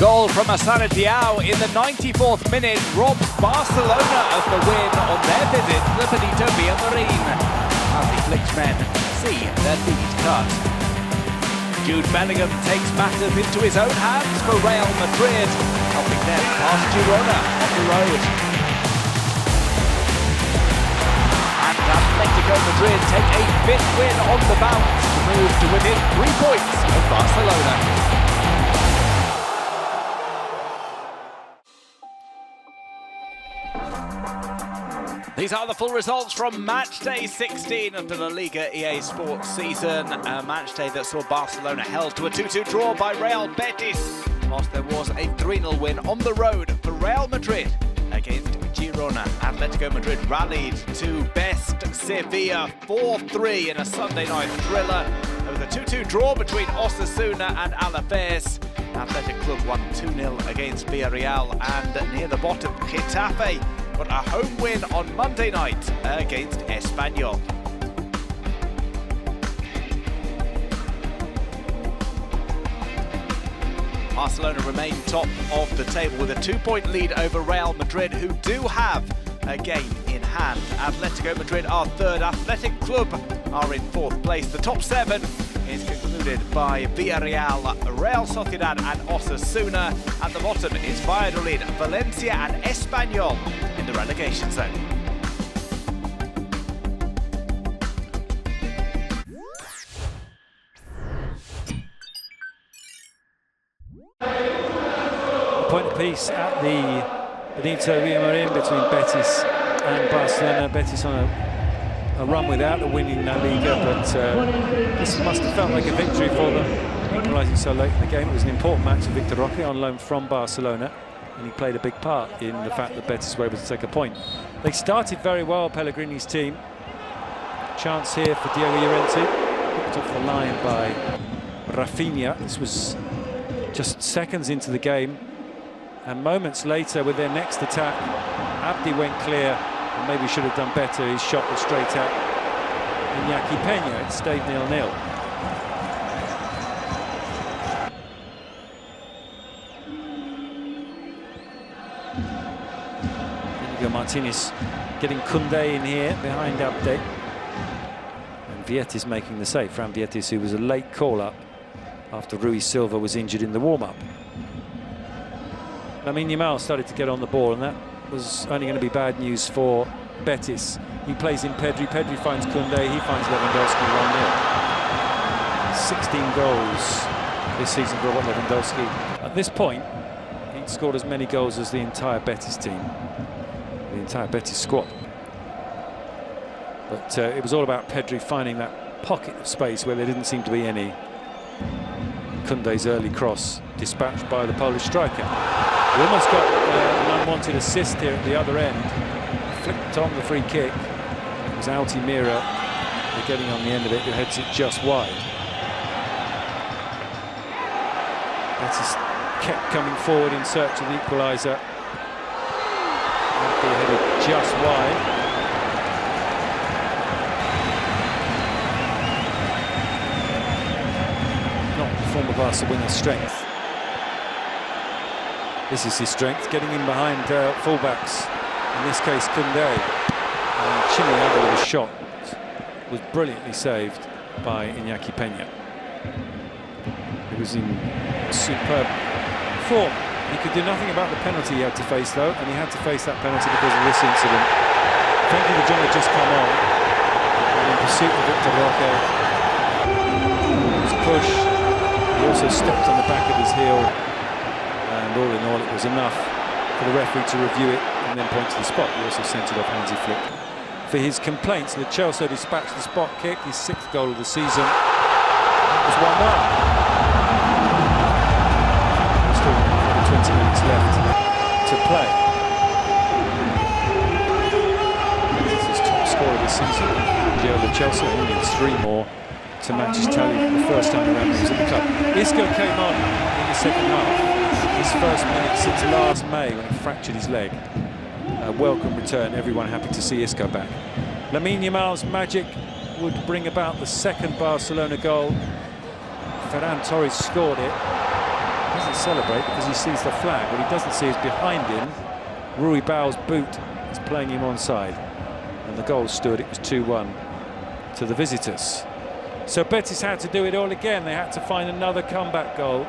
goal from Asana Diao in the 94th minute robs Barcelona of the win on their visit to the Benito Villamarín. As the Flicks men see their lead cut. Jude Bellingham takes matters into his own hands for Real Madrid, helping them past Girona on the road. And Atletico Madrid take a 5th win on the bounce to move to within 3 points of Barcelona. These are the full results from match day 16 of the LaLiga EA Sports season. A match day that saw Barcelona held to a 2-2 draw by Real Betis, whilst there was a 3-0 win on the road for Real Madrid against Girona. Atletico Madrid rallied to best Sevilla 4-3 in a Sunday night thriller. There was a 2-2 draw between Osasuna and Alaves. Athletic Club won 2-0 against Villarreal, and near the bottom, Getafe got a home win on Monday night against Espanyol. Barcelona remain top of the table with a 2-point lead over Real Madrid, who do have a game in hand. Atletico Madrid are third, Athletic Club are in 4th place. The top 7 is concluded by Villarreal, Real Sociedad and Osasuna. At the bottom is Valladolid, Valencia and Espanyol in the relegation zone. Point apiece at the Benito Villamarín between Betis and Barcelona. Betis on a run without a win in LaLiga, but this must have felt like a victory for them, equalising so late in the game. It was an important match for Victor Roque on loan from Barcelona, and he played a big part in the fact that Betis were able to take a point. They started very well, Pellegrini's team. Chance here for Diego Llorente, picked off the line by Rafinha. This was just seconds into the game, and moments later with their next attack, Abdi went clear and maybe should have done better. His shot was straight at Inaki Pena. It stayed 0-0. Inigo Martinez getting Koundé in here behind Abdi, and Vietis making the save. Fran Vietis, who was a late call-up after Rui Silva was injured in the warm-up. Lamine Yamal started to get on the ball, and that was only going to be bad news for Betis. He plays in Pedri. Pedri finds Koundé. He finds Lewandowski 1-0. 16 goals this season for Robert Lewandowski. At this point, he'd scored as many goals as the entire Betis team, the entire Betis squad. But it was all about Pedri finding that pocket of space where there didn't seem to be any. Koundé's early cross dispatched by the Polish striker. He almost got an unwanted assist here at the other end. Flicked on the free kick. It was Altimira getting on the end of it, who heads it just wide. Betis kept coming forward in search of the equaliser. He headed just wide. Not the former Barca winger's strength. This is his strength, getting in behind fullbacks, in this case Koundé. And Chimi Avo's shot was brilliantly saved by Inaki Pena. He was in superb form. He could do nothing about the penalty he had to face, though, and he had to face that penalty because of this incident. Frenkie de Jong had just come on, and in pursuit of Victor Roque, it was a push. He also stepped on the back of his heel. And all in all, it was enough for the referee to review it and then point to the spot. He also sent it off Hansi Flick for his complaints. Lo Celso dispatched the spot kick, his 6th goal of the season. It was 1-1. Still 20 minutes left to play. This is his top scorer this season. Lo Celso only needs 3 more to match his tally the first time around he was at the club. Isco came on in the second half. His first minute since last May when he fractured his leg. A welcome return, everyone happy to see Isco back. Lamine Yamal's magic would bring about the 2nd Barcelona goal. Ferran Torres scored it. Doesn't doesn't celebrate because he sees the flag. What he doesn't see is behind him, Rui Bao's boot is playing him onside. And the goal stood, it was 2-1 to the visitors. So Betis had to do it all again. They had to find another comeback goal.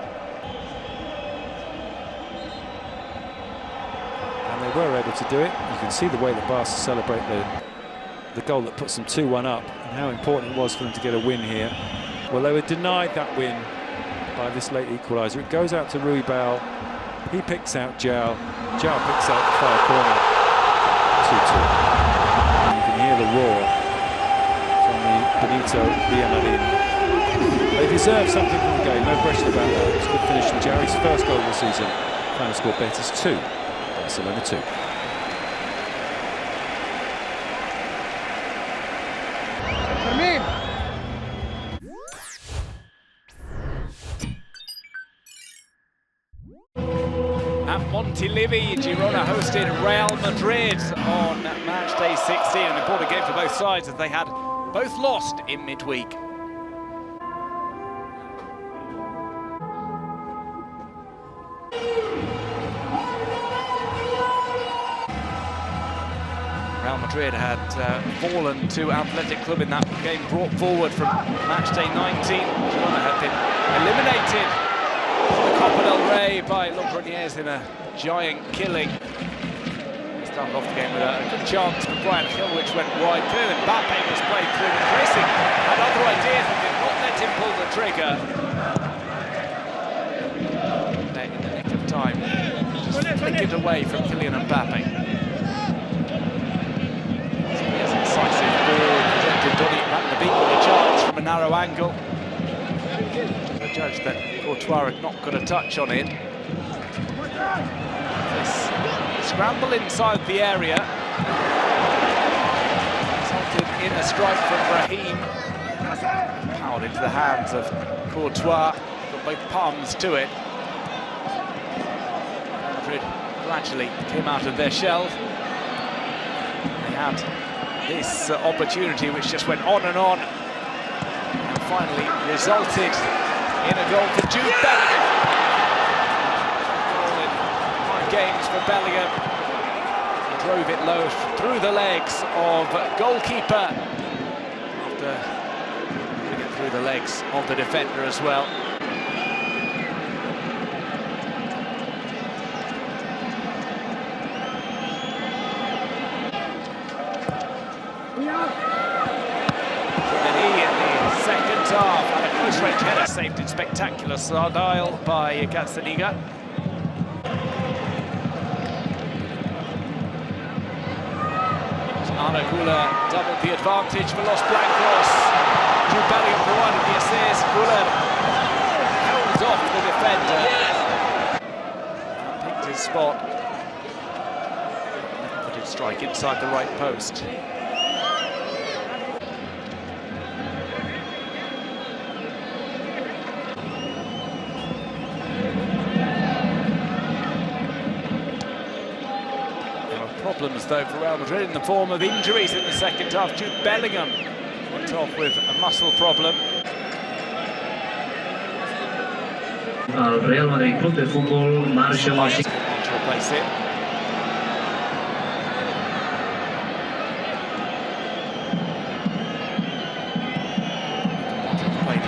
And they were able to do it. You can see the way that Barca celebrate the goal that puts them 2-1 up, and how important it was for them to get a win here. Well, they were denied that win by this late equaliser. It goes out to Rui Bao. He picks out João. João picks out the far corner. 2-2. And you can hear the roar from the Benito Villamarín. They deserve something from the game, no question about that. It was a good finish from Jerry's first goal of the season. Final score: Betis 2, Barcelona 2. At Montilivi, Girona hosted Real Madrid on match day 16. An important game for both sides as they had both lost in midweek. Real Madrid had fallen to Atletico in that game, brought forward from match day 19. Girona had been eliminated the Copa del Rey by Logroñés in a giant killing. He started off the game with a good chance for Brian Hill, which went wide through, and Mbappe was played through, and Racing had other ideas and did not let him pull the trigger. Then in the nick of time, just flick it away from Kylian Mbappe. Yes, incisive ball presented Donny Van de Beek with a chance from a narrow angle. The judge that Courtois had not got a touch on it. This scramble inside the area resulted in a strike from Brahim. Powered into the hands of Courtois, got both palms to it. Madrid gradually came out of their shell. They had this opportunity which just went on and finally resulted in a goal for Jude Bellingham. Goal in 5 games for Bellingham. He drove it low through the legs of goalkeeper after putting it through the legs of the defender as well. Half, and a close-range header saved in spectacular style by Gazzaniga. Arna Güler doubled the advantage for Los Blancos. Jude Bellingham provided the assist. Güler held off the defender. Picked his spot. Left-footed strike inside the right post. Problems though for Real Madrid in the form of injuries in the second half. Jude Bellingham went off with a muscle problem. Real Madrid Club de Fútbol Marshall to replace it. Played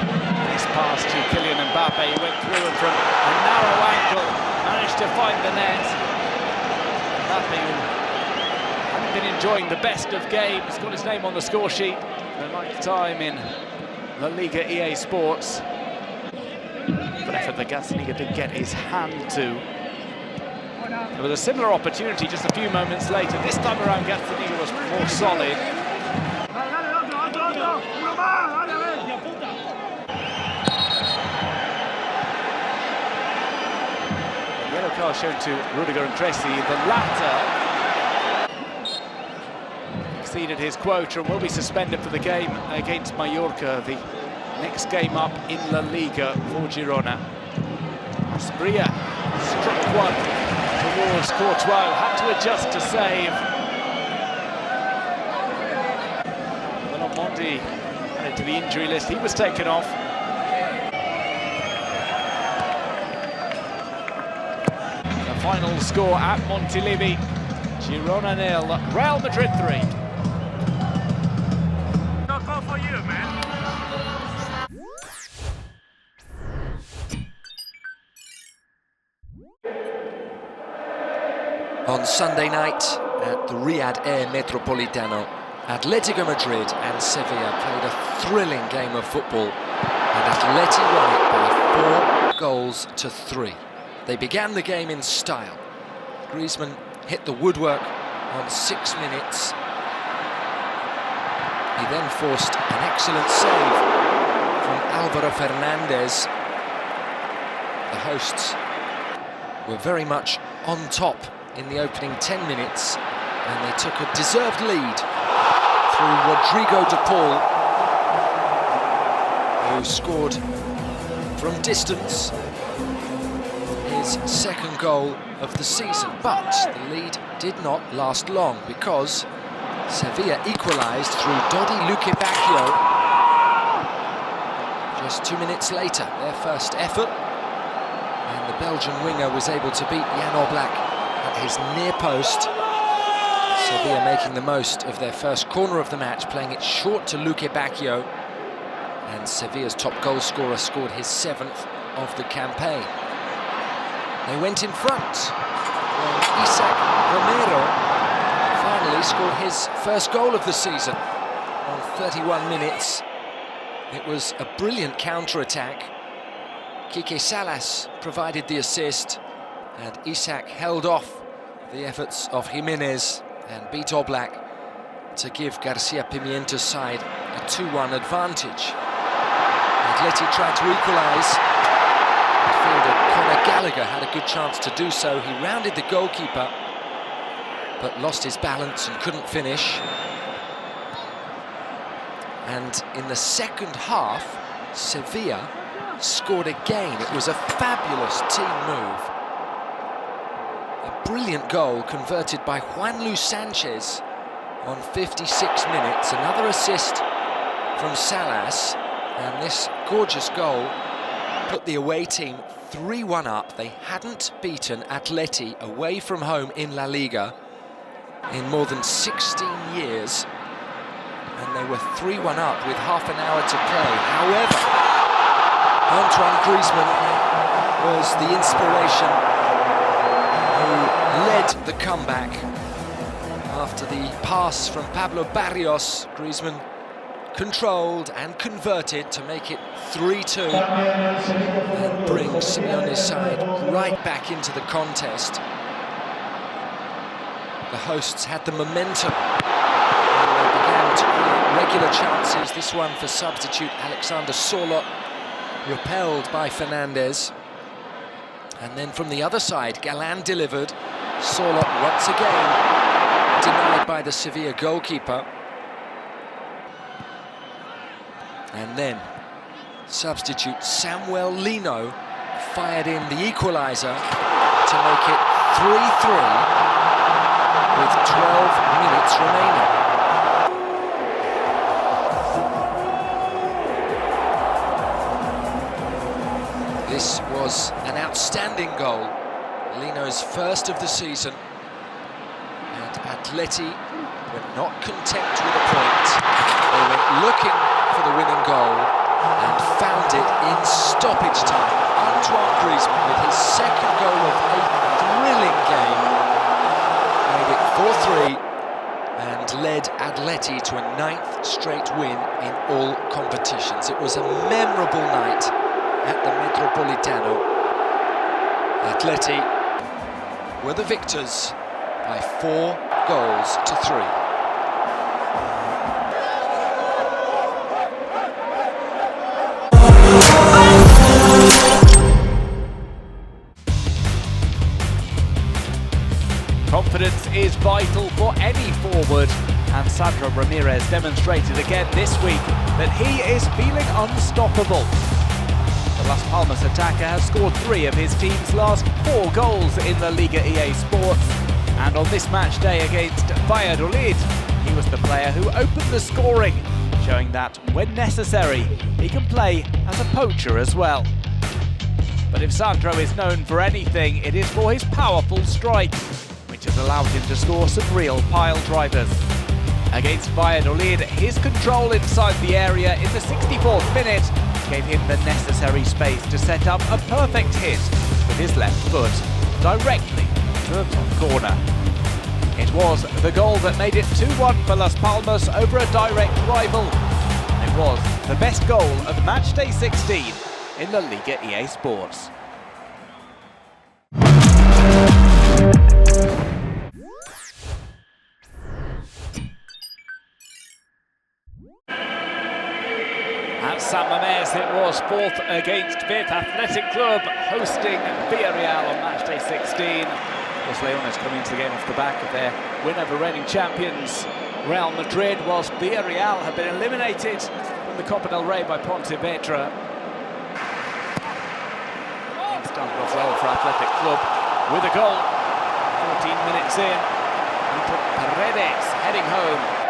this pass to Kylian Mbappe. He went through and from a narrow angle managed to find the net. Mbappe been enjoying the best of games, got his name on the score sheet for the 9th time in La Liga EA Sports. But effort that Gazzaniga did get his hand to. There was a similar opportunity just a few moments later. This time around Gazzaniga was more solid. The yellow card shown to Rudiger and Cressy, the latter exceeded his quota and will be suspended for the game against Mallorca, the next game up in La Liga for Girona. Asprilla struck one towards Courtois, had to adjust to save. Mondi added to the injury list, he was taken off. final score at Montilivi. Girona 0, Real Madrid 3. No goal for you, man. On Sunday night at the Riyadh Air Metropolitano, Atletico Madrid and Sevilla played a thrilling game of football, and Atleti won it by 4 goals to 3. They began the game in style. Griezmann hit the woodwork on 6 minutes. He then forced an excellent save from Álvaro Fernández. The hosts were very much on top in the opening 10 minutes, and they took a deserved lead through Rodrigo de Paul, who scored from distance his second goal of the season. But the lead did not last long, because Sevilla equalised through Dodi Luque Bacchio just 2 minutes later, their first effort, and the Belgian winger was able to beat Jan Oblak at his near post. Sevilla making the most of their first corner of the match, playing it short to Luque Bacchio, and Sevilla's top goal scorer scored his 7th of the campaign. They went in front when Isak Romero finally scored his first goal of the season on 31 minutes. It was a brilliant counter-attack. Quique Salas provided the assist, and Isak held off the efforts of Jimenez and beat Oblak to give Garcia Pimienta's side a 2-1 advantage. Atleti tried to equalise. Midfielder Conor Gallagher had a good chance to do so. He rounded the goalkeeper, but lost his balance and couldn't finish. And in the second half, Sevilla scored again. It was a fabulous team move. A brilliant goal converted by Juan Luis Sanchez on 56 minutes. Another assist from Salas, and this gorgeous goal put the away team 3-1 up. They hadn't beaten Atleti away from home in La Liga in more than 16 years, and they were 3-1 up with half an hour to play. However, Antoine Griezmann was the inspiration who led the comeback. After the pass from Pablo Barrios, Griezmann controlled and converted to make it 3-2 and bring Simeone's side right back into the contest. The hosts had the momentum and they began to create regular chances. This one for substitute Alexander Sorloth, repelled by Fernandez. And then from the other side, Galán delivered. Sorloth once again denied by the Sevilla goalkeeper. And then substitute Samuel Lino fired in the equaliser to make it 3-3 with 12 minutes remaining. This was an outstanding goal, Lino's first of the season, and Atleti were not content with a point. They went looking for the winning goal and found it in stoppage time. Antoine Griezmann, with his second goal of a thrilling game, made it 4-3 and led Atleti to a 9th straight win in all competitions. It was a memorable night at the Metropolitano. Atleti were the victors by 4 goals to 3. Confidence is vital for any forward, and Sandro Ramirez demonstrated again this week that he is feeling unstoppable. The Las Palmas attacker has scored 3 of his team's last 4 goals in the Liga EA Sports, and on this match day against Valladolid, he was the player who opened the scoring, showing that when necessary he can play as a poacher as well. But if Sandro is known for anything, it is for his powerful strike, which has allowed him to score some real pile drivers. Against Valladolid, his control inside the area in the 64th minute gave him the necessary space to set up a perfect hit with his left foot, directly to the top corner. It was the goal that made it 2-1 for Las Palmas over a direct rival. It was the best goal of matchday 16 in La Liga EA Sports. At San Mamés, it was 4th against 5th. Athletic Club hosting Villarreal on matchday 16. Los Leganes coming into the game off the back of their win over reigning champions Real Madrid, whilst Villarreal have been eliminated from the Copa del Rey by Pontevedra. Game started off well for Athletic Club with a goal 14 minutes in. And put Paredes heading home.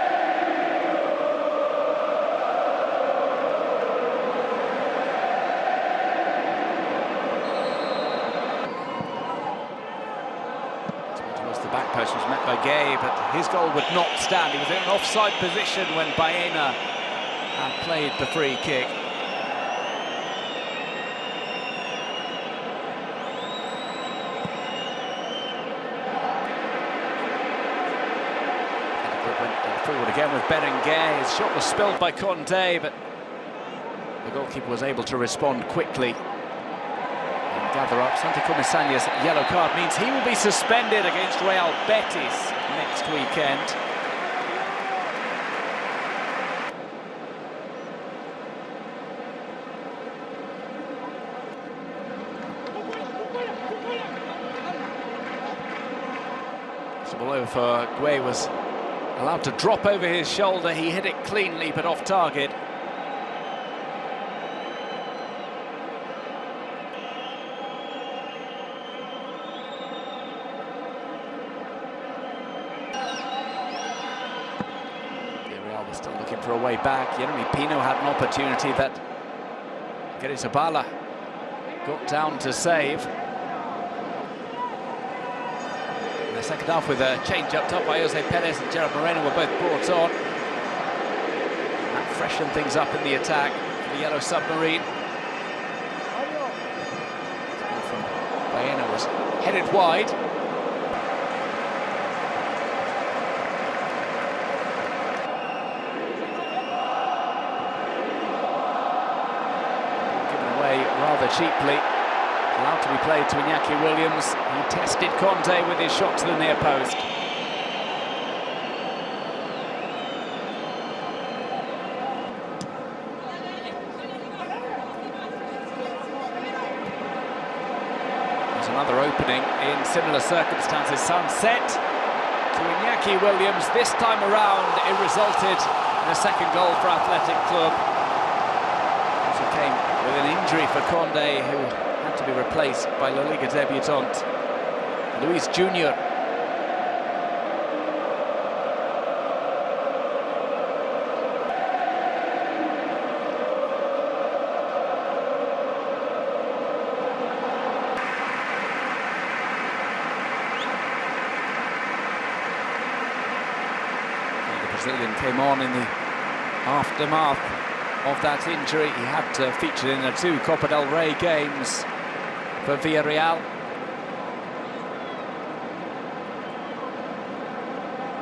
The back post was met by Gay, but his goal would not stand. He was in an offside position when Baena had played the free kick. Went forward again with Berenguer. His shot was spilled by Condé, but the goalkeeper was able to respond quickly. Gather up. Santi Comesaña's yellow card means he will be suspended against Real Betis next weekend. So ball over for Guay, was allowed to drop over his shoulder. He hit it cleanly but off target. Still looking for a way back. Inaki Pena had an opportunity that Zabala got down to save. In the second half, with a change up top by Jose Perez and Gerard Moreno were both brought on. That freshened things up in the attack for the Yellow Submarine. From Baena was headed wide. Rather cheaply, allowed to be played to Iñaki Williams. He tested Condé with his shot to the near post. There's another opening in similar circumstances. Sunset to Iñaki Williams. This time around, it resulted in a second goal for Athletic Club. Also came with an injury for Condé, who had to be replaced by La Liga debutant Luis Junior. The Brazilian came on in the aftermath of that injury. He had featured in the 2 Copa del Rey games for Villarreal.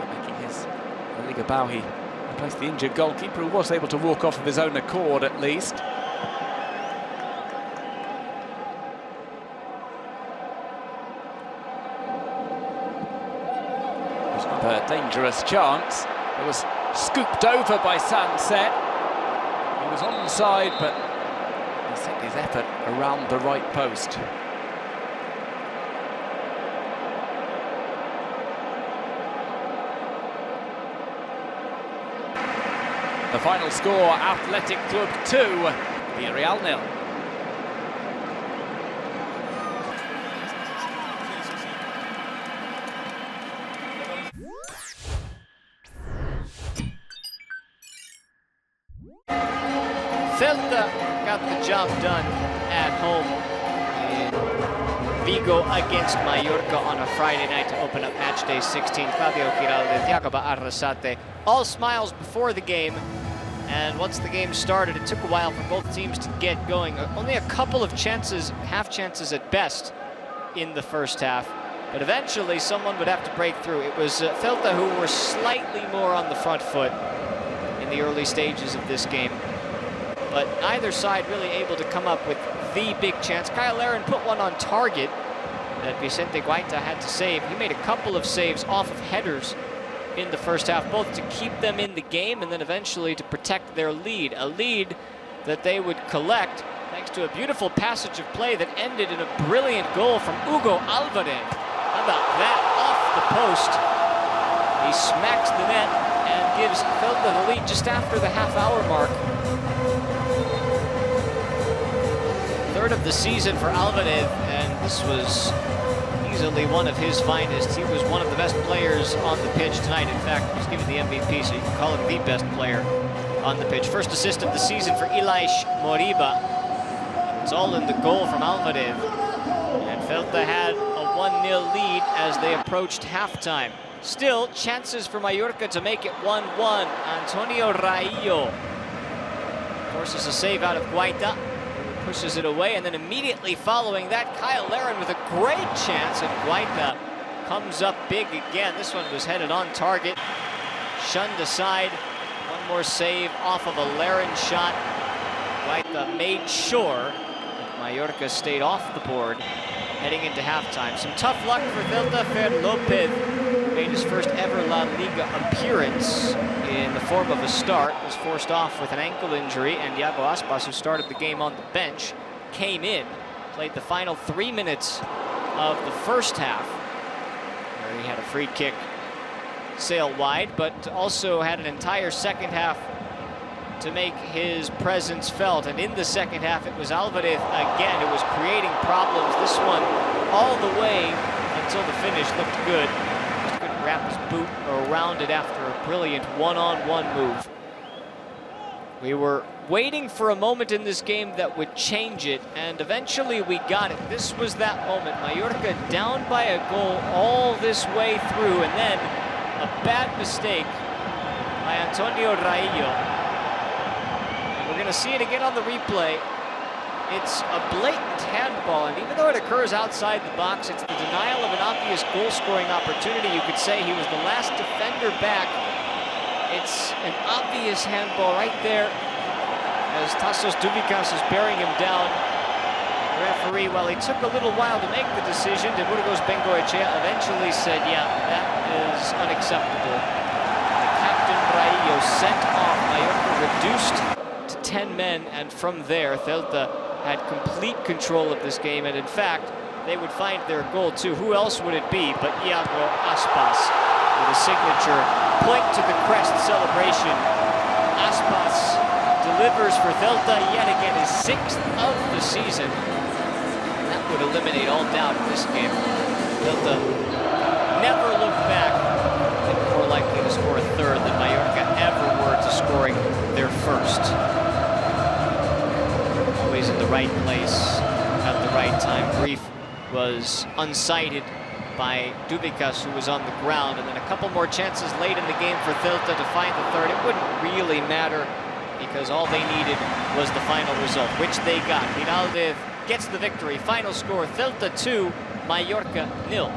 Making his La Liga bow, he replaced the injured goalkeeper, who was able to walk off of his own accord at least. It was a dangerous chance. It was scooped over by Sunset. He was onside, but he set his effort around the right post. The final score, Athletic Club 2, Villarreal 0. Celta got the job done at home. Vigo against Mallorca on a Friday night to open up match day 16. Claudio Giralde, Jacoba Arrasate, all smiles before the game. And once the game started, it took a while for both teams to get going. Only a couple of chances, half chances at best, in the first half. But eventually, someone would have to break through. It was Celta who were slightly more on the front foot in the early stages of this game. But neither side really able to come up with the big chance. Kyle Larin put one on target that Vicente Guaita had to save. He made a couple of saves off of headers in the first half, both to keep them in the game and then eventually to protect their lead. A lead that they would collect thanks to a beautiful passage of play that ended in a brilliant goal from Hugo Alvarez. How about that? Off the post. He smacks the net and gives Celta the lead just after the half-hour mark. Third of the season for Alvarez, and this was easily one of his finest. He was one of the best players on the pitch tonight. In fact, he was given the MVP, so you can call him the best player on the pitch. First assist of the season for Ilaish Moriba. It's all in the goal from Alvarez. And Celta had a 1-0 lead as they approached halftime. Still, chances for Mallorca to make it 1-1. Antonio Rayo forces a save out of Guaita. Pushes it away, and then immediately following that, Kyle Larin with a great chance, and Guaita comes up big again. This one was headed on target, shunned aside. One more save off of a Larin shot. Guaita made sure that Mallorca stayed off the board heading into halftime. Some tough luck for Celta. Fer Lopez made his first ever La Liga appearance in the form of a start, was forced off with an ankle injury, and Iago Aspas, who started the game on the bench, came in, played the final 3 minutes of the first half, where he had a free kick sail wide, but also had an entire second half to make his presence felt. And in the second half, it was Alvarez again who was creating problems. This one all the way until the finish looked good. Just couldn't wrap his boot around it after a brilliant one-on-one move. We were waiting for a moment in this game that would change it, and eventually we got it. This was that moment. Mallorca down by a goal all this way through, and then a bad mistake by Antonio Rayo. We're going to see it again on the replay. It's a blatant handball, and even though it occurs outside the box, it's the denial of an obvious goal-scoring opportunity. You could say he was the last defender back. It's an obvious handball right there as Tassos Duvikas is bearing him down. The referee, while he took a little while to make the decision, de Burgos Bengoechea eventually said, yeah, that is unacceptable. The captain Rayo sent off. Mallorca reduced to 10 men, and from there, Celta had complete control of this game, and in fact, they would find their goal too. Who else would it be but Iago Aspas with a signature point to the crest celebration. Aspas delivers for Celta yet again, his 6th of the season. And that would eliminate all doubt in this game. Celta never looked back. They were more likely to score a third than Mallorca ever were to scoring their first. Always in the right place at the right time. Brief was unsighted by Duvikas, who was on the ground, and then a couple more chances late in the game for Celta to find the third. It wouldn't really matter because all they needed was the final result, which they got. Giralde gets the victory. Final score, Celta 2, Mallorca 0.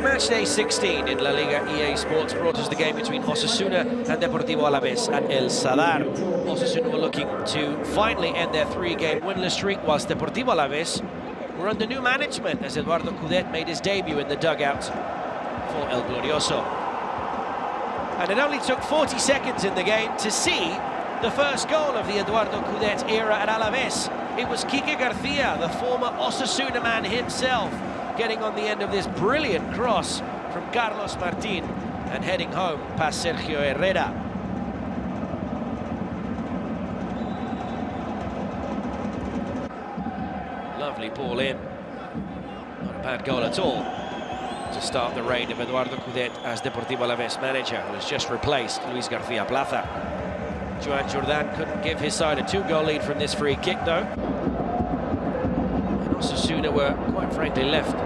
Matchday 16 in La Liga. EA Sports brought us the game between Osasuna and Deportivo Alaves at El Sadar. Osasuna were looking to finally end their 3-game winless streak, whilst Deportivo Alaves were under new management as Eduardo Coudet made his debut in the dugout for El Glorioso. And it only took 40 seconds in the game to see the first goal of the Eduardo Coudet era at Alaves. It was Quique Garcia, the former Osasuna man himself, getting on the end of this brilliant cross from Carlos Martin and heading home past Sergio Herrera. Lovely ball in. Not a bad goal at all. to start the reign of Eduardo Coudet as Deportivo Alaves manager, who has just replaced Luis García Plaza. Joan Jordan couldn't give his side a 2-goal lead from this free kick, though. And Osasuna were, quite frankly, left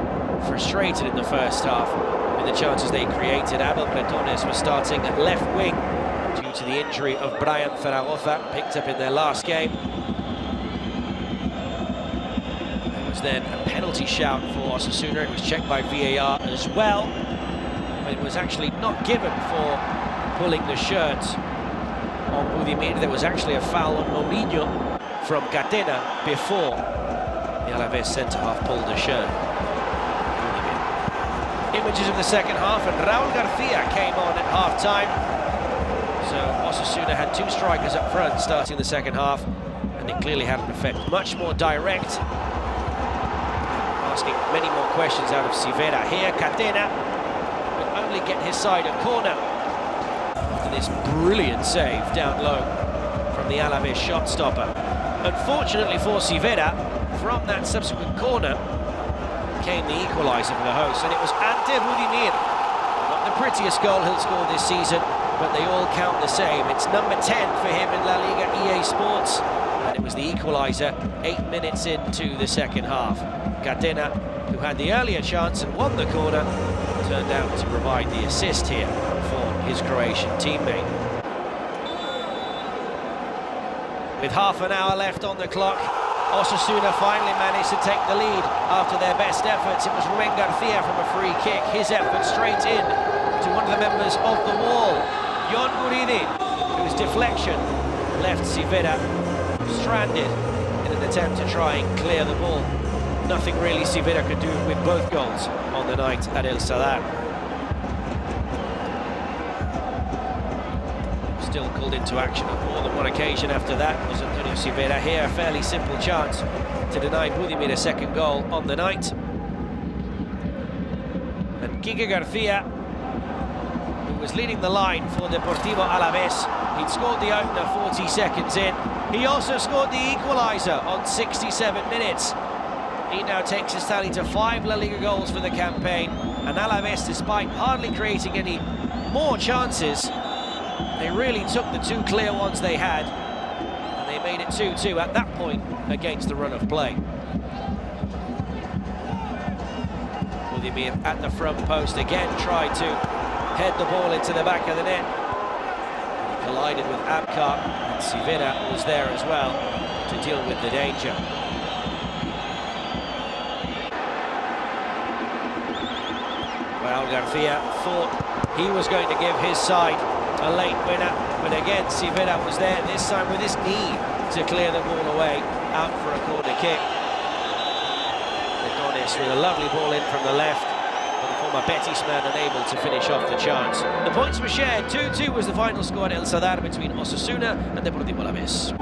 frustrated in the first half with the chances they created. Abel Bretones was starting at left wing due to the injury of Brian Zaragoza, picked up in their last game. There was then a penalty shout for Osasuna. It was checked by VAR as well, but it was actually not given for pulling the shirt on Budimir. There was actually a foul on Mourinho from Catena before the Alaves centre-half pulled the shirt. Images of the second half, and Raúl García came on at half-time. So Osasuna had 2 strikers up front starting the second half, and it clearly had an effect. Much more direct, asking many more questions out of Sivera. Here, Catena will only get his side a corner after this brilliant save down low from the Alaves shot stopper. Unfortunately for Sivera, from that subsequent corner came the equaliser for the hosts, and it was Ante Budimir. Not the prettiest goal he'll score this season, but they all count the same. It's number 10 for him in La Liga EA Sports, and it was the equaliser 8 minutes into the second half. Catena, who had the earlier chance and won the corner, turned out to provide the assist here for his Croatian teammate. With half an hour left on the clock, Osasuna finally managed to take the lead after their best efforts. It was Rubén García from a free kick, his effort straight in to one of the members of the wall, Jon Guridi, whose deflection left Sivera stranded in an attempt to try and clear the ball. Nothing really Sivera could do with both goals on the night at El Sadar. Still called into action on more than one occasion after that was Antonio Sivera. Here, a fairly simple chance to deny Budimir a second goal on the night. And Quique García, who was leading the line for Deportivo Alaves, he'd scored the opener 40 seconds in. He also scored the equaliser on 67 minutes. He now takes his tally to 5 La Liga goals for the campaign, and Alaves, despite hardly creating any more chances, they really took the 2 clear ones they had, and they made it 2-2 at that point against the run of play. Budimir at the front post again tried to head the ball into the back of the net. He collided with Abkar, and Sivera was there as well to deal with the danger. Raúl García thought he was going to give his side a late winner, but again Sivera was there, this time with his knee to clear the ball away, out for a corner kick. Leganes with a lovely ball in from the left, but the former Betis man unable to finish off the chance. The points were shared, 2-2 was the final score at El Sadar between Osasuna and Deportivo Alaves.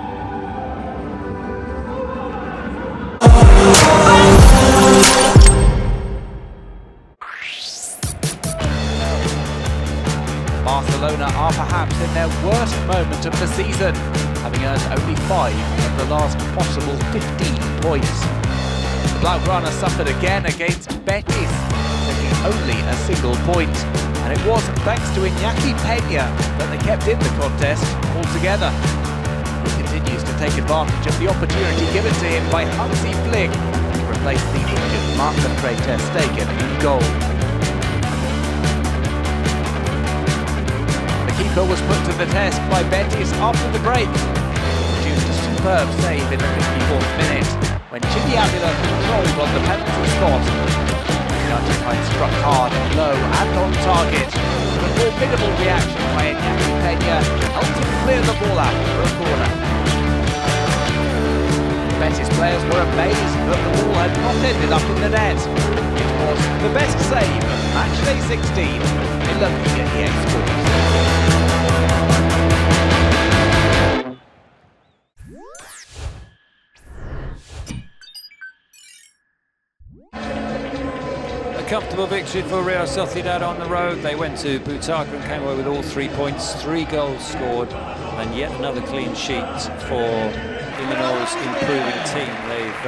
Barcelona are perhaps in their worst moment of the season, having earned only 5 of the last possible 15 points. The Blaugrana suffered again against Betis, taking only a single point, and it was thanks to Inaki Pena that they kept in the contest altogether. He continues to take advantage of the opportunity given to him by Hansi Flick to replace the injured Marc-André ter Stegen in goal. The keeper was put to the test by Betis after the break. He produced a superb save in the 54th minute when Chimi Avila controlled on the penalty spot. The Argentine struck hard, low and on target. A formidable reaction by Inaki Pena helped him clear the ball out for a corner. Betis players were amazed that the ball had not ended up in the net. It was the best save of matchday 16 in La Liga EA Sports. A comfortable victory for Real Sociedad on the road. They went to Butaca and came away with all 3 points, 3 goals scored, and yet another clean sheet for Imanol's improving team. They've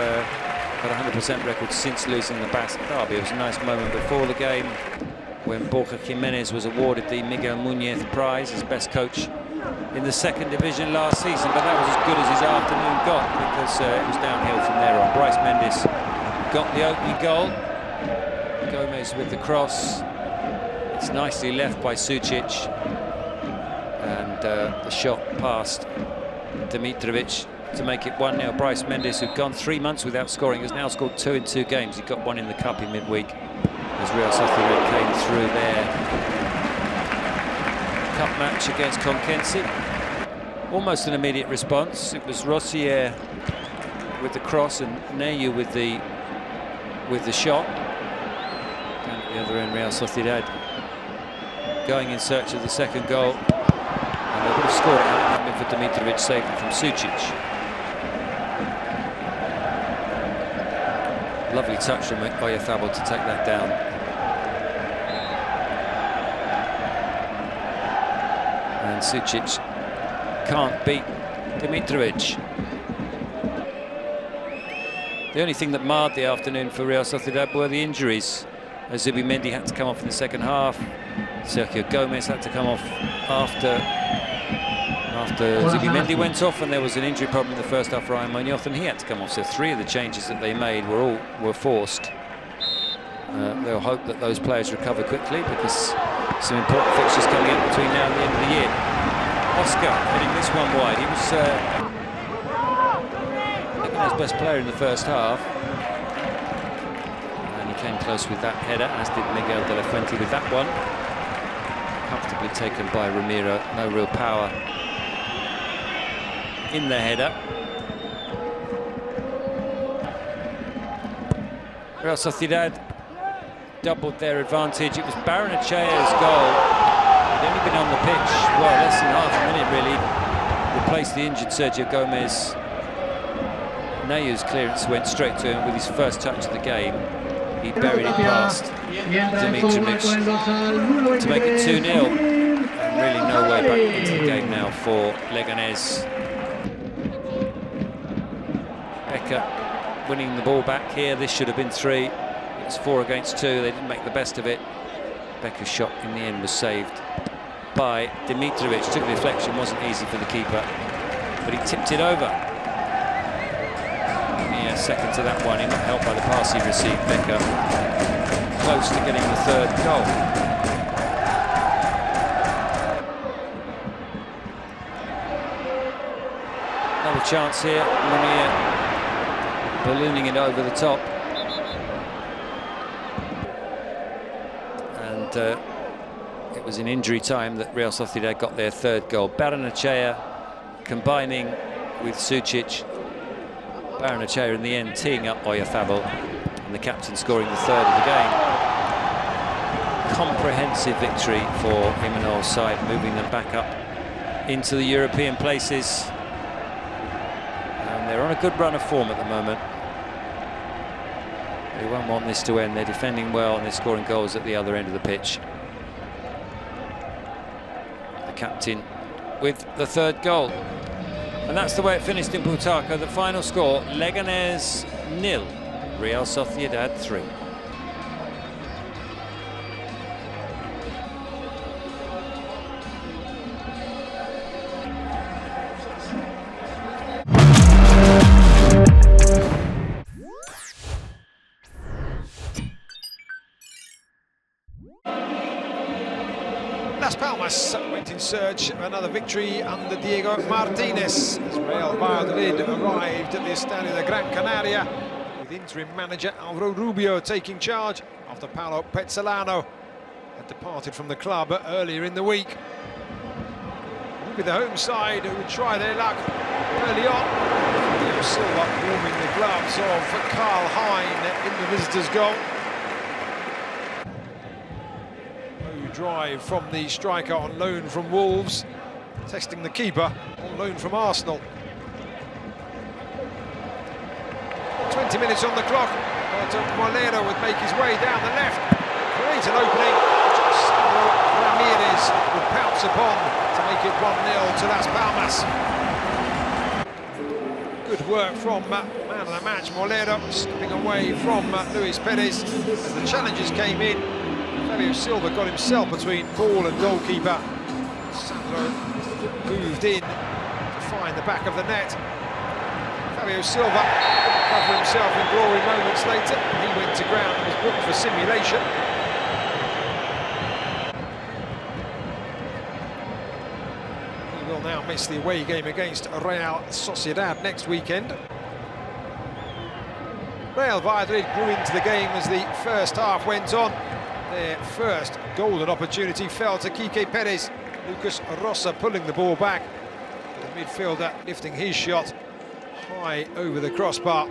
got a 100% record since losing the Basque Derby. It was a nice moment before the game when Borja Jimenez was awarded the Miguel Muñoz Prize as best coach in the second division last season, but that was as good as his afternoon got, because it was downhill from there on. Bryce Mendes got the opening goal. Gomez with the cross. It's nicely left by Sucic, and the shot past Dimitrovic to make it 1-0. Bryce Mendes, who'd gone 3 months without scoring, has now scored 2 in 2 games. He got 1 in the cup in midweek as Real Sociedad came through their cup match against Conquense. Almost an immediate response. It was Rossier with the cross and Neyu with the shot. And at the other end, Real Sociedad going in search of the second goal. And they would have scored it had it been for Dimitrovic, saved it from Sucic. Lovely touch from Oyarzábal to take that down. And Sucic can't beat Dimitrovic. The only thing that marred the afternoon for Real Sociedad were the injuries. Zubimendi had to come off in the second half. Sergio Gomez had to come off after Zubimendi went off, and there was an injury problem in the first half for Ryan Muñoz, and he had to come off. So 3 of the changes that they made were forced. They'll hope that those players recover quickly, because some important fixtures coming up between now and the end of the year. Oscar heading this one wide. He was Leganes' best player in the first half, and he came close with that header, as did Miguel de la Fuente with that one. Comfortably taken by Ramiro. No real power in the header. Real Sociedad doubled their advantage. It was Barrenechea's goal. He'd only been on the pitch, well, less than half a minute really. Replaced the injured Sergio Gomez. Neyu's clearance went straight to him with his first touch of the game. He buried it past Dimitrovic to make it 2-0. And really no way back into the game now for Leganes. Becker winning the ball back here. This should have been 3. It's 4 against 2. They didn't make the best of it. Becker's shot in the end was saved by Dimitrovic. Took the deflection, wasn't easy for the keeper, but he tipped it over. Yeah, second to that one. He not helped by the pass he received. Becker close to getting the 3rd goal. Another chance here. Munir ballooning it over the top. And it was in injury time that Real Sociedad got their 3rd goal. Barrenechea combining with Sucic. Barrenechea in the end teeing up Oyarzábal, and the captain scoring the 3rd of the game. Comprehensive victory for Imanol's side, moving them back up into the European places. And they're on a good run of form at the moment. They won't want this to end. They're defending well and they're scoring goals at the other end of the pitch. The captain with the 3rd goal. And that's the way it finished in Butaca. The final score, Leganes 0, Real Sociedad 3. Las Palmas went in search of another victory under Diego Martinez as Real Valladolid arrived at the Estadio de Gran Canaria with interim manager Alvaro Rubio taking charge after Paulo Pezzolano had departed from the club earlier in the week. It would be the home side who would try their luck early on. Leo Silva warming the gloves of Karl Hein in the visitors' goal. Drive from the striker on loan from Wolves, testing the keeper on loan from Arsenal. 20 minutes on the clock. Molero would make his way down the left, create an opening. Sandro Ramirez would pounce upon to make it 1-0 to Las Palmas. Good work from man man of the match, Molero, skipping away from Luis Perez. As the challenges came in, Fabio Silva got himself between ball and goalkeeper. Sandro moved in to find the back of the net. Fabio Silva covered himself in glory moments later. He went to ground and was booked for simulation. He will now miss the away game against Real Sociedad next weekend. Real Valladolid grew into the game as the first half went on. Their first golden opportunity fell to Quique Perez. Lucas Rosa pulling the ball back. The midfielder lifting his shot high over the crossbar.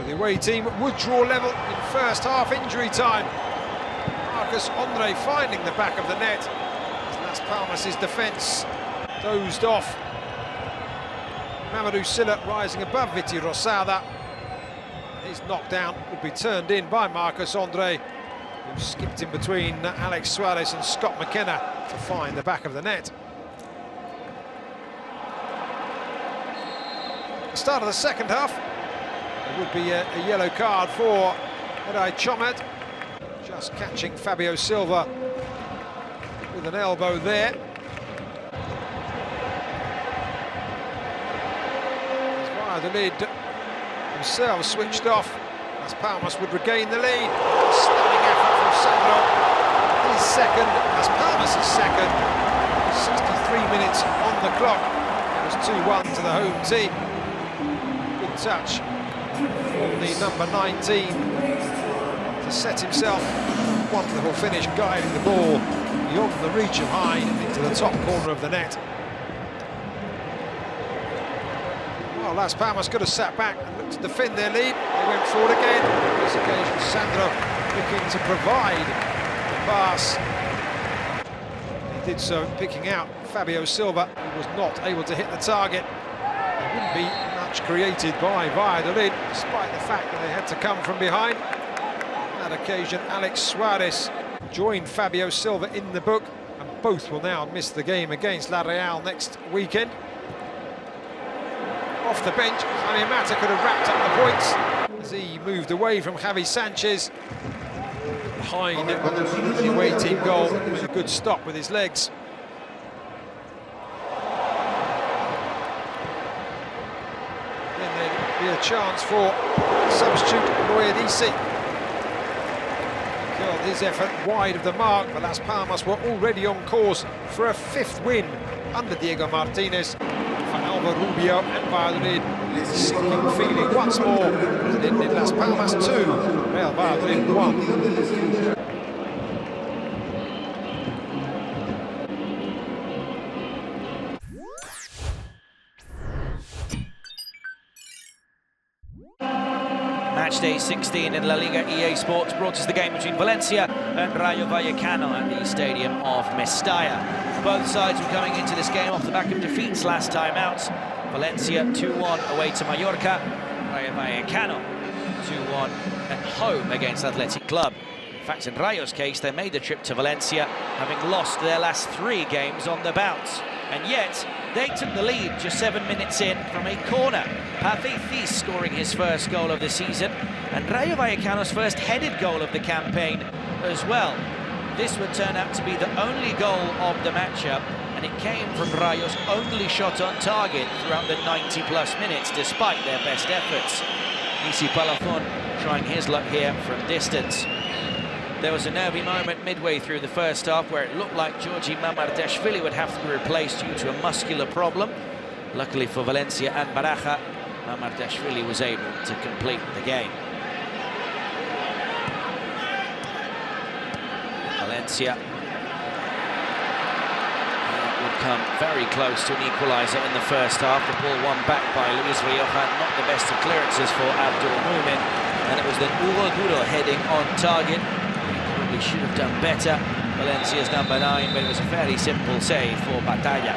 The away team would draw level in first half injury time. Marcus Andre finding the back of the net as Las Palmas' defence dozed off. Mamadou Silla rising above Viti Rosada. His knockdown would be turned in by Marcus Andre, who skipped in between Alex Suarez and Scott McKenna to find the back of the net. The start of the second half, there would be a yellow card for Eray Chomet, just catching Fabio Silva with an elbow there. Valladolid themselves switched off. Las Palmas would regain the lead. Stunning effort from Sandro. His second, Las Palmas' second. 63 minutes on the clock. It was 2-1 to the home team. Good touch from the number 19 to set himself. Wonderful finish, guiding the ball beyond the reach of Hein into the top corner of the net. Well, Las Palmas could have sat back and looked to defend their lead. They went forward again. On this occasion, Sandro looking to provide the pass. He did so, picking out Fabio Silva, who was not able to hit the target. There wouldn't be much created by Valladolid, despite the fact that they had to come from behind. On that occasion, Alex Suarez joined Fabio Silva in the book, and both will now miss the game against La Real next weekend. Off the bench, Jaime Mata could have wrapped up the points as he moved away from Javi Sanchez. Behind the away team goal, it was a good stop with his legs. Then there'd be a chance for substitute Loyadisi. He curled his effort wide of the mark, but Las Palmas were already on course for a 5th win under Diego Martinez. Alba Rubio and Valladolid sinking feeling once more as it ended Las Palmas 2, Real Valladolid 1. Matchday 16 in La Liga. EA Sports brought us the game between Valencia and Rayo Vallecano at the stadium of Mestalla. Both sides were coming into this game off the back of defeats last time out. Valencia 2-1 away to Mallorca. Rayo Vallecano 2-1 at home against Atletico. In fact, in Rayo's case, they made the trip to Valencia, having lost their last 3 games on the bounce. And yet, they took the lead just 7 minutes in from a corner. Pathé scoring his first goal of the season, and Rayo Vallecano's first headed goal of the campaign as well. This would turn out to be the only goal of the matchup, and it came from Rayo's only shot on target throughout the 90-plus minutes, despite their best efforts. Isi Palafon trying his luck here from distance. There was a nervy moment midway through the first half where it looked like Georgi Mamardashvili would have to be replaced due to a muscular problem. Luckily for Valencia and Baraja, Mamardashvili was able to complete the game. Valencia would come very close to an equaliser in the first half. The ball won back by Luis Rioja, not the best of clearances for Abdul Mumin, and it was then Hugo Duro heading on target. He should have done better, Valencia's number 9, but it was a fairly simple save for Batalla.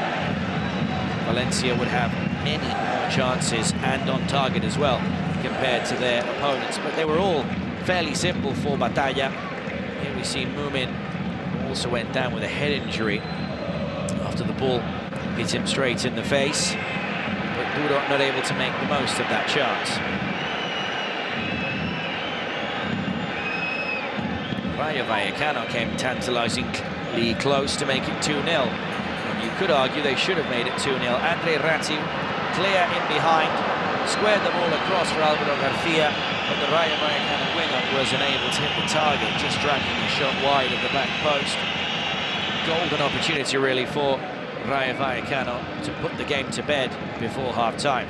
Valencia would have many more chances and on target as well compared to their opponents, but they were all fairly simple for Batalla. Here we see Mumin, who also went down with a head injury after the ball hit him straight in the face, but Duro not able to make the most of that chance. Rayo Vallecano came tantalisingly close to make it 2-0. And you could argue they should have made it 2-0. Andre Ratiu, clear in behind, squared the ball across for Alvaro Garcia, but the Rayo Vallecano winger was unable to hit the target, just dragging the shot wide of the back post. Golden opportunity really for Rayo Vallecano to put the game to bed before half-time.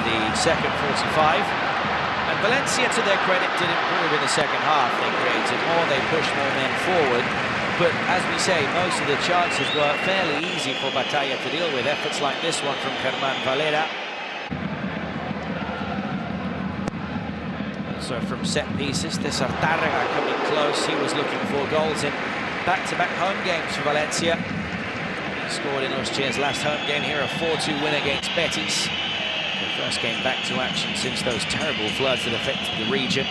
The second 45, and Valencia, to their credit, did improve in the second half. They created more, they pushed more men forward, but as we say, most of the chances were fairly easy for Batalla to deal with. Efforts like this one from Germán Valera. Also from set pieces, this Artárraga coming close. He was looking for goals in back-to-back home games for Valencia. He scored in Ostia's last home game here, a 4-2 win against Betis. The first game back to action since those terrible floods that affected the region.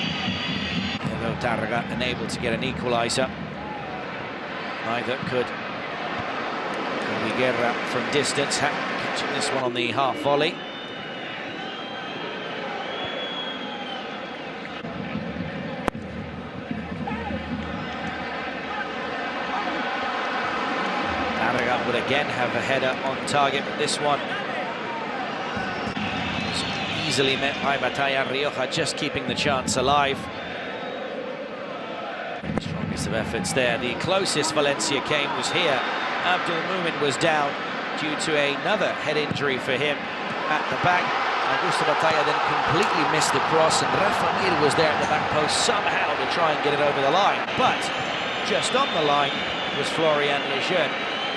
Although Tárraga unable to get an equaliser. Neither could Guerra from distance, catching this one on the half volley. Tárraga would again have a header on target, but this one easily met by Batalla. Rioja just keeping the chance alive. Strongest of efforts there. The closest Valencia came was here. Abdul Mumin was down due to another head injury for him at the back. Augusto Batalla then completely missed the cross, and Rafa Mir was there at the back post somehow to try and get it over the line. But just on the line was Florian Lejeune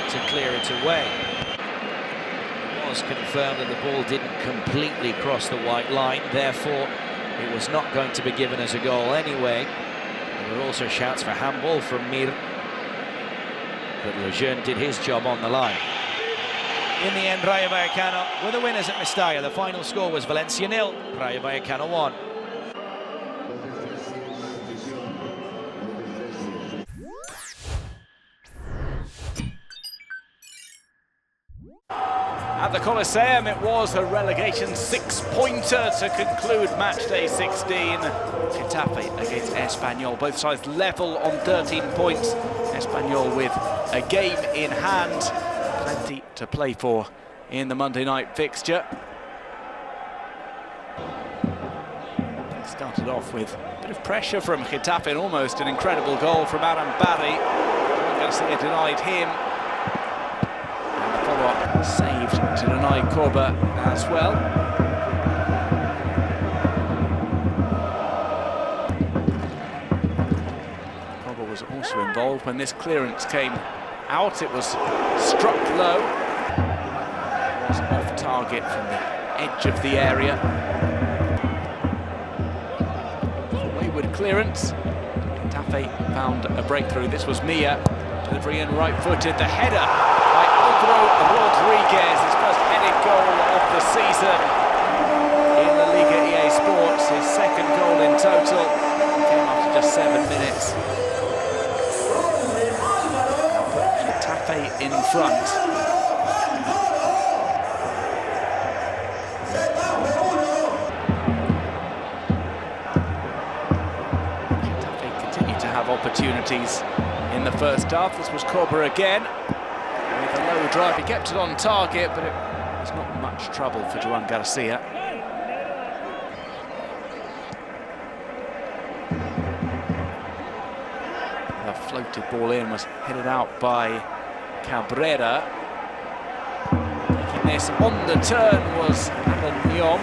to clear it away. Was confirmed that the ball didn't completely cross the white line, therefore it was not going to be given as a goal anyway. There were also shouts for handball from Mir, but Lejeune did his job on the line. In the end, Rayo Vallecano were the winners at Mestalla. The final score was Valencia 0, Rayo Vallecano 1. At the Coliseum, it was a relegation six-pointer to conclude match day 16. Getafe against Espanyol, both sides level on 13 points. Espanyol with a game in hand, plenty to play for in the Monday night fixture. They started off with a bit of pressure from Getafe and almost an incredible goal from Adam Barry. Garcia denied him. Follow-up saved to deny Korba as well. Korba was also involved when this clearance came out. It was struck low. It was off target from the edge of the area. Wayward clearance. Getafe found a breakthrough. This was Mia. Delivery in right-footed. The header by Alvaro Rodriguez, his first headed goal of the season in the Liga EA Sports, his second goal in total. Came after just 7 minutes. Put Getafe in front. Getafe continue to have opportunities in the first half. This was Korba again with a low drive. He kept it on target, but it was not much trouble for Joan Garcia. The floated ball in was headed out by Cabrera. Taking this on the turn was Alan Nyom.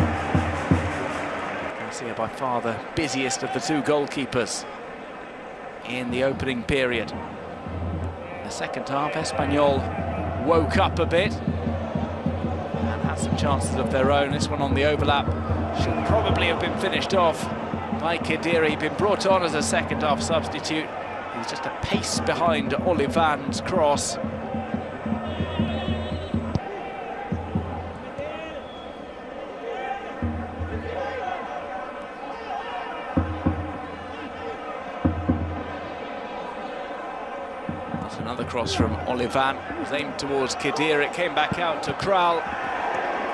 Garcia by far the busiest of the two goalkeepers in the opening period. In the second half, Espanyol woke up a bit and had some chances of their own. This one on the overlap should probably have been finished off by Khedira. He'd been brought on as a second half substitute. He was just a pace behind Olivan's cross. It's another cross from Olivan. It was aimed towards Khedira. It came back out to Kral.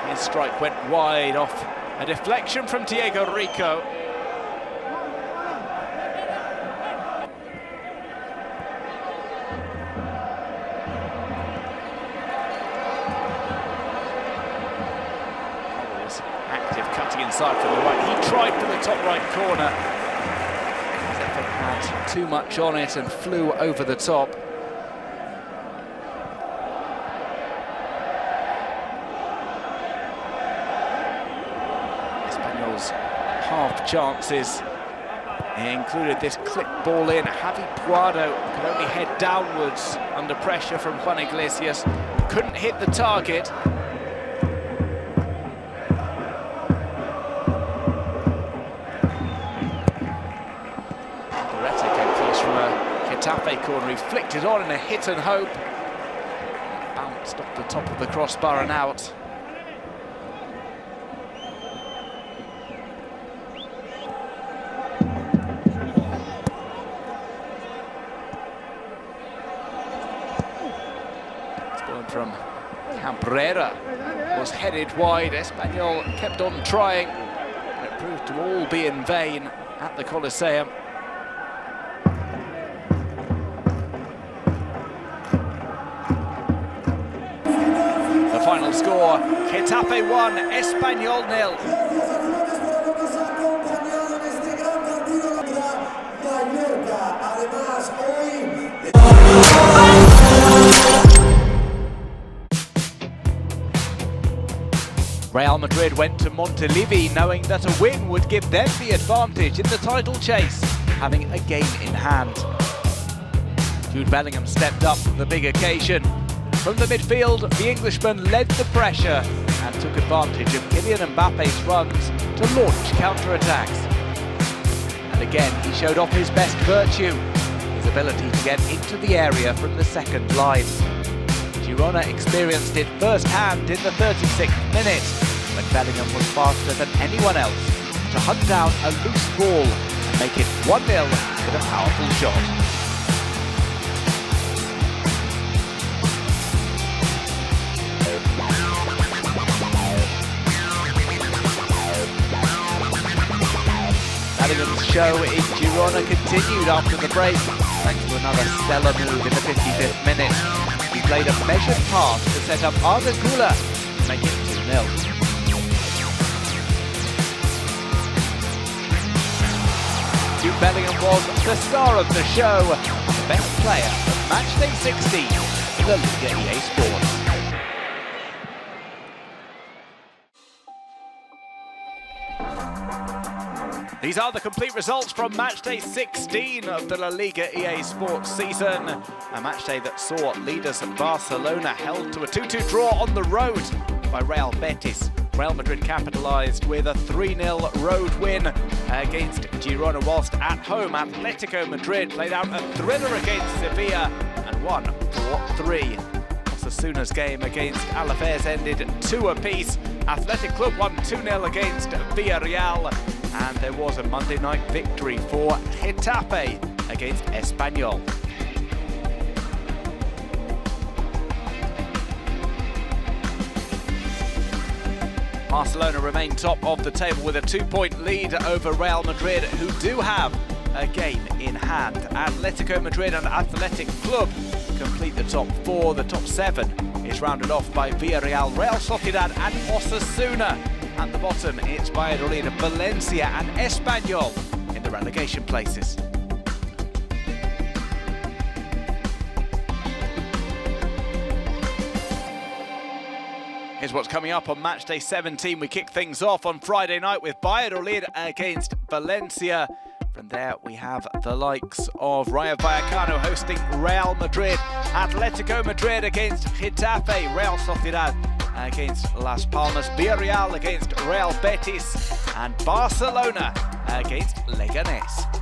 His strike went wide off a deflection from Diego Rico. Active cutting inside from the right. He tried for the top right corner. Getafe had too much on it and flew over the top. Espanyol's half chances included this clip ball in. Javi Puado could only head downwards under pressure from Juan Iglesias. Couldn't hit the target. Getafe corner, he flicked it on in a hit and hope. It bounced off the top of the crossbar and out. Spawn from Cabrera was headed wide. Espanyol kept on trying, but it proved to all be in vain at the Coliseum. Final score, Getafe 1, Espanyol 0. Real Madrid went to Montilivi knowing that a win would give them the advantage in the title chase, having a game in hand. Jude Bellingham stepped up for the big occasion. From the midfield, the Englishman led the pressure and took advantage of Kylian Mbappe's runs to launch counter-attacks. And again, he showed off his best virtue, his ability to get into the area from the second line. Girona experienced it firsthand in the 36th minute, when Bellingham was faster than anyone else to hunt down a loose ball and make it 1-0 with a powerful shot. Bellingham's show in Girona continued after the break, thanks to another stellar move in the 55th minute. He played a measured pass to set up Arda Güler to make it 2-0. Jude Bellingham was the star of the show, the best player of matchday 16 in the Liga EA Sports. These are the complete results from matchday 16 of the La Liga EA Sports season. A matchday that saw leaders Barcelona held to a 2-2 draw on the road by Real Betis. Real Madrid capitalised with a 3-0 road win against Girona, whilst at home Atletico Madrid played out a thriller against Sevilla and won 4-3. Osasuna's game against Alaves ended 2 apiece. Athletic Club won 2-0 against Villarreal. And there was a Monday night victory for Getafe against Espanyol. Barcelona remain top of the table with a 2-point lead over Real Madrid, who do have a game in hand. Atletico Madrid and Athletic Club complete the top 4. The top 7 is rounded off by Villarreal, Real Sociedad and Osasuna. At the bottom, it's Valladolid, Valencia and Espanyol in the relegation places. Here's what's coming up on matchday 17. We kick things off on Friday night with Valladolid against Valencia. From there, we have the likes of Rayo Vallecano hosting Real Madrid, Atletico Madrid against Getafe, Real Sociedad against Las Palmas, Villarreal against Real Betis, and Barcelona against Leganes.